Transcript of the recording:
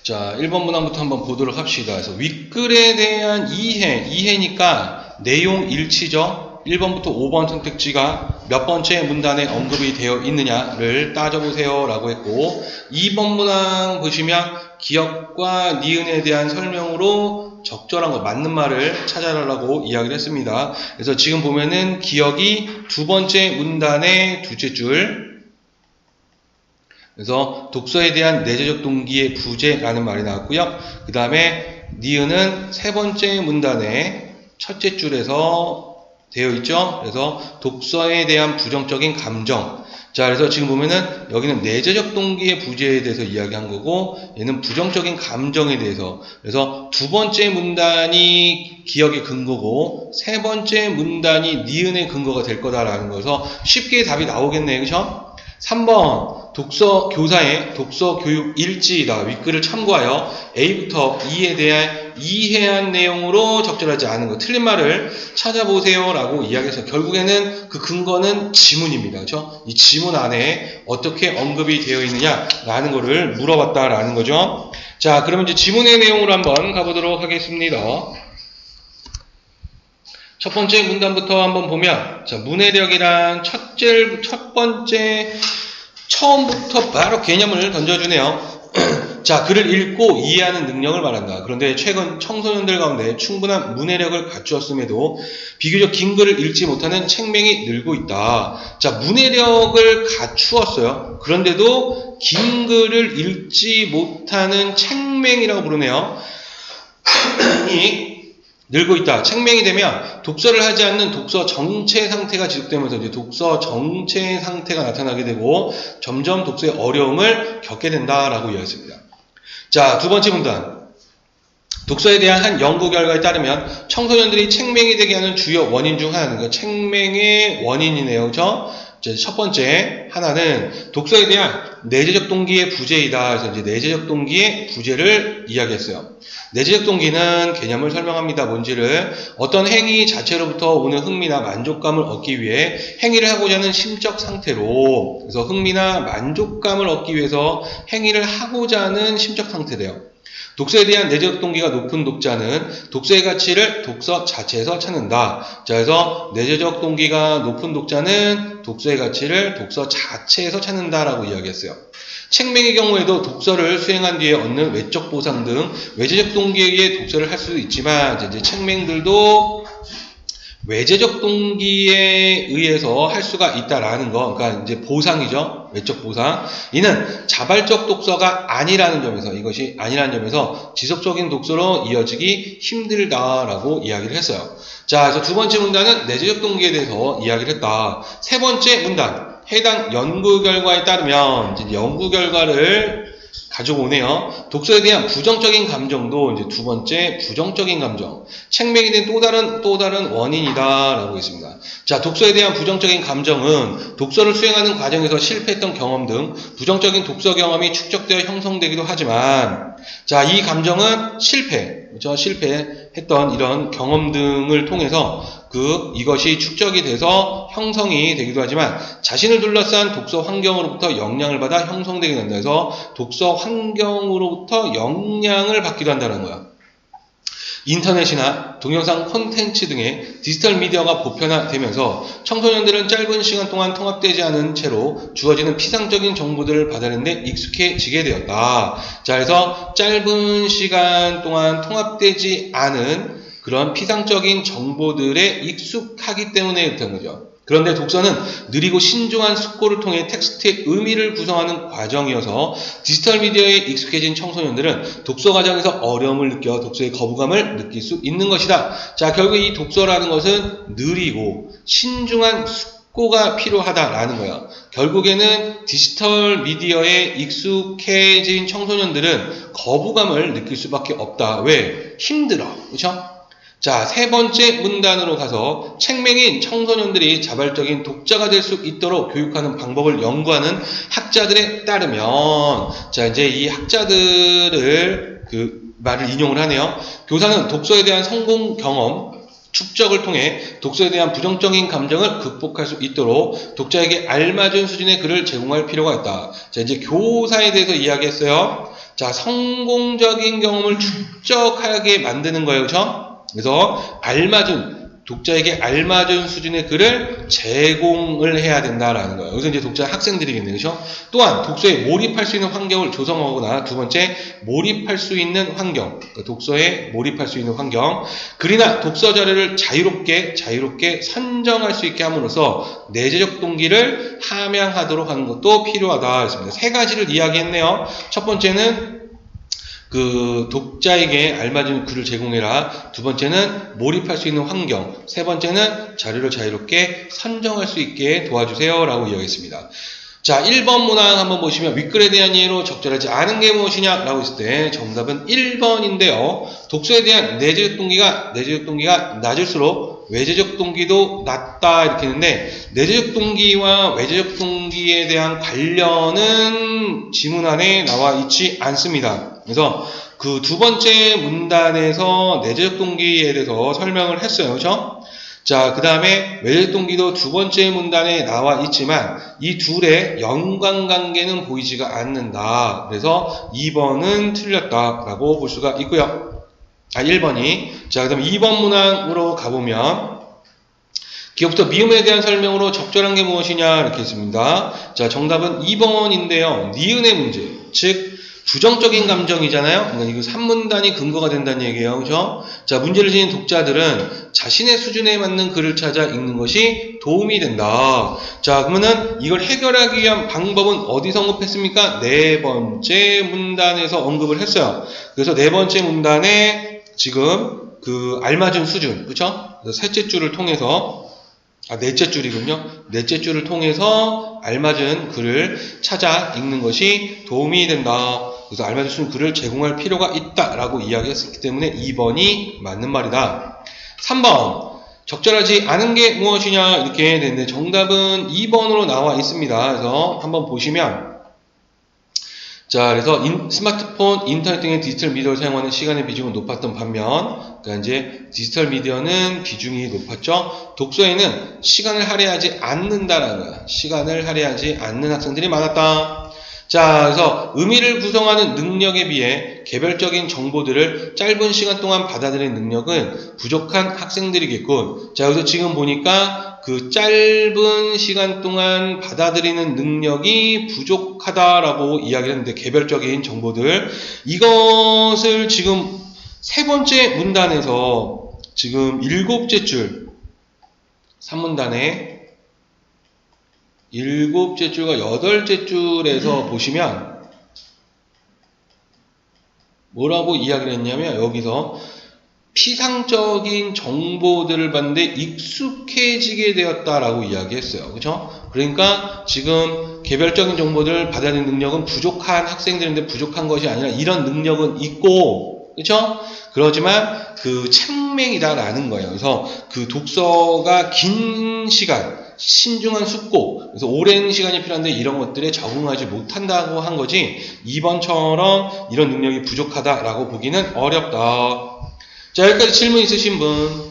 자, 1번 문항부터 한번 보도록 합시다. 그래서 윗글에 대한 이해니까 내용 일치죠. 1번부터 5번 선택지가 몇 번째 문단에 언급이 되어 있느냐를 따져보세요 라고 했고, 2번 문항 보시면 기역과 니은에 대한 설명으로 적절한 거, 맞는 말을 찾아라라고 이야기를 했습니다. 그래서 지금 보면은 기역이 두 번째 문단의 둘째 줄, 그래서 독서에 대한 내재적 동기의 부재라는 말이 나왔고요. 그 다음에 니은은 세 번째 문단의 첫째 줄에서 되어 있죠. 그래서 독서에 대한 부정적인 감정. 자, 그래서 지금 보면은 여기는 내재적 동기의 부재에 대해서 이야기한 거고, 얘는 부정적인 감정에 대해서. 그래서 두 번째 문단이 기억의 근거고, 세 번째 문단이 니은의 근거가 될 거다라는 거여서 쉽게 답이 나오겠네요. 그죠? 3번 독서 교사의 독서 교육 일지이다. 윗글을 참고하여 A부터 E에 대한 이해한 내용으로 적절하지 않은 거, 틀린 말을 찾아보세요 라고 이야기해서 결국에는 그 근거는 지문입니다. 그렇죠? 이 지문 안에 어떻게 언급이 되어 있느냐 라는 거를 물어봤다라는 거죠. 자, 그러면 이제 지문의 내용으로 한번 가보도록 하겠습니다. 첫 번째 문단부터 한번 보면, 자, 문해력이란 첫 번째, 처음부터 바로 개념을 던져주네요. 자, 글을 읽고 이해하는 능력을 말한다. 그런데 최근 청소년들 가운데 충분한 문해력을 갖추었음에도 비교적 긴 글을 읽지 못하는 책맹이 늘고 있다. 자, 문해력을 갖추었어요. 그런데도 긴 글을 읽지 못하는 책맹이라고 부르네요. 이 늘고 있다. 책맹이 되면 독서를 하지 않는 독서 정체 상태가 지속되면서 이제 독서 정체 상태가 나타나게 되고 점점 독서의 어려움을 겪게 된다라고 이야기했습니다. 자, 두 번째 문단. 독서에 대한 한 연구 결과에 따르면 청소년들이 책맹이 되게 하는 주요 원인 중 하나는 책맹의 원인이네요. 그렇죠? 첫 번째 하나는 독서에 대한 내재적 동기의 부재이다. 그래서 이제 내재적 동기의 부재를 이야기했어요. 내재적 동기는 개념을 설명합니다. 뭔지를 어떤 행위 자체로부터 오는 흥미나 만족감을 얻기 위해 행위를 하고자 하는 심적 상태로, 그래서 흥미나 만족감을 얻기 위해서 행위를 하고자 하는 심적 상태래요. 독서에 대한 내재적 동기가 높은 독자는 독서의 가치를 독서 자체에서 찾는다. 자, 그래서 내재적 동기가 높은 독자는 독서의 가치를 독서 자체에서 찾는다라고 이야기했어요. 책맹의 경우에도 독서를 수행한 뒤에 얻는 외적 보상 등 외재적 동기에 의해 독서를 할 수도 있지만, 이제 책맹들도 외재적 동기에 의해서 할 수가 있다라는 거, 그러니까 이제 보상이죠. 외적 보상. 이는 자발적 독서가 아니라는 점에서, 이것이 아니라는 점에서 지속적인 독서로 이어지기 힘들다라고 이야기를 했어요. 자, 그래서 두 번째 문단은 내재적 동기에 대해서 이야기를 했다. 세 번째 문단. 해당 연구 결과에 따르면, 이제 연구 결과를 가지고 오네요. 독서에 대한 부정적인 감정도 이제 두 번째 부정적인 감정. 책맹이 된 또 다른 원인이다라고 했습니다. 자, 독서에 대한 부정적인 감정은 독서를 수행하는 과정에서 실패했던 경험 등 부정적인 독서 경험이 축적되어 형성되기도 하지만, 자, 이 감정은 그렇죠? 실패했던 이런 경험 등을 통해서 이것이 축적이 돼서 형성이 되기도 하지만 자신을 둘러싼 독서 환경으로부터 영향을 받아 형성되게 된다 해서 독서 환경으로부터 영향을 받기도 한다는 거야. 인터넷이나 동영상 콘텐츠 등의 디지털 미디어가 보편화되면서 청소년들은 짧은 시간 동안 통합되지 않은 채로 주어지는 피상적인 정보들을 받아내는 데 익숙해지게 되었다. 자, 그래서 짧은 시간 동안 통합되지 않은 그런 피상적인 정보들에 익숙하기 때문에 그렇다는 거죠. 그런데 독서는 느리고 신중한 숙고를 통해 텍스트의 의미를 구성하는 과정이어서 디지털 미디어에 익숙해진 청소년들은 독서 과정에서 어려움을 느껴 독서의 거부감을 느낄 수 있는 것이다. 자, 결국 이 독서라는 것은 느리고 신중한 숙고가 필요하다라는 거예요. 결국에는 디지털 미디어에 익숙해진 청소년들은 거부감을 느낄 수밖에 없다. 왜? 힘들어. 그렇죠? 자, 세 번째 문단으로 가서 책맹인 청소년들이 자발적인 독자가 될 수 있도록 교육하는 방법을 연구하는 학자들에 따르면, 자, 이제 이 학자들을 말을 인용을 하네요. 교사는 독서에 대한 성공 경험, 축적을 통해 독서에 대한 부정적인 감정을 극복할 수 있도록 독자에게 알맞은 수준의 글을 제공할 필요가 있다. 자, 이제 교사에 대해서 이야기했어요. 자, 성공적인 경험을 축적하게 만드는 거예요. 그렇죠? 그래서 독자에게 알맞은 수준의 글을 제공을 해야 된다라는 거예요. 여기서 이제 독자 학생들이겠네요. 그렇죠? 또한 독서에 몰입할 수 있는 환경을 조성하거나, 두 번째, 몰입할 수 있는 환경. 그러니까 독서에 몰입할 수 있는 환경. 글이나 독서 자료를 자유롭게 선정할 수 있게 함으로써 내재적 동기를 함양하도록 하는 것도 필요하다 했습니다. 세 가지를 이야기했네요. 첫 번째는 독자에게 알맞은 글을 제공해라. 두 번째는 몰입할 수 있는 환경. 세 번째는 자료를 자유롭게 선정할 수 있게 도와주세요. 라고 이야기했습니다. 자, 1번 문항 한번 보시면 윗글에 대한 이해로 적절하지 않은 게 무엇이냐? 라고 했을 때 정답은 1번인데요. 독서에 대한 내재적 동기가 낮을수록 외재적 동기도 낮다 이렇게 했는데, 내재적 동기와 외재적 동기에 대한 관련은 지문안에 나와 있지 않습니다. 그래서 그 두 번째 문단에서 내재적 동기에 대해서 설명을 했어요. 그렇죠? 자, 그 다음에 외재적 동기도 두 번째 문단에 나와 있지만 이 둘의 연관관계는 보이지가 않는다. 그래서 2번은 틀렸다라고 볼 수가 있고요. 1번이. 자, 그 다음에 2번 문항으로 가보면 기업부터 미음에 대한 설명으로 적절한 게 무엇이냐 이렇게 있습니다. 자, 정답은 2번인데요. 니은의 문제, 즉 부정적인 감정이잖아요. 그러니까 이거 3문단이 근거가 된다는 얘기예요. 그죠? 자, 문제를 지닌 독자들은 자신의 수준에 맞는 글을 찾아 읽는 것이 도움이 된다. 자, 그러면은 이걸 해결하기 위한 방법은 어디서 언급했습니까? 네 번째 문단에서 언급을 했어요. 그래서 네 번째 문단에 지금 알맞은 수준, 그쵸? 그래서 셋째 줄을 통해서, 넷째 줄이군요. 넷째 줄을 통해서 알맞은 글을 찾아 읽는 것이 도움이 된다. 그래서 알맞은 수준 글을 제공할 필요가 있다라고 이야기했기 때문에 2번이 맞는 말이다. 3번. 적절하지 않은 게 무엇이냐 이렇게 됐는데 정답은 2번으로 나와 있습니다. 그래서 한번 보시면, 자, 그래서 스마트폰, 인터넷 등의 디지털 미디어를 사용하는 시간의 비중은 높았던 반면, 그러니까 이제 디지털 미디어는 비중이 높았죠. 독서에는 시간을 할애하지 않는다라는 거야. 시간을 할애하지 않는 학생들이 많았다. 자, 그래서 의미를 구성하는 능력에 비해 개별적인 정보들을 짧은 시간 동안 받아들이는 능력은 부족한 학생들이겠군. 자, 여기서 지금 보니까 그 짧은 시간 동안 받아들이는 능력이 부족하다라고 이야기를 했는데, 개별적인 정보들. 이것을 지금 세 번째 문단에서 지금 7째 줄, 3문단에 7째 줄과 8째 줄에서 보시면 뭐라고 이야기를 했냐면, 여기서 피상적인 정보들을 봤는데 익숙해지게 되었다라고 이야기했어요. 그렇죠? 그러니까 지금 개별적인 정보들을 받아들이는 능력은 부족한 학생들인데, 부족한 것이 아니라 이런 능력은 있고, 그렇죠? 그렇지만 창맹이다라는 거예요. 그래서 독서가 긴 시간, 신중한 숙고, 그래서 오랜 시간이 필요한데 이런 것들에 적응하지 못한다고 한 거지, 2번처럼 이런 능력이 부족하다라고 보기는 어렵다. 자, 여기까지 질문 있으신 분?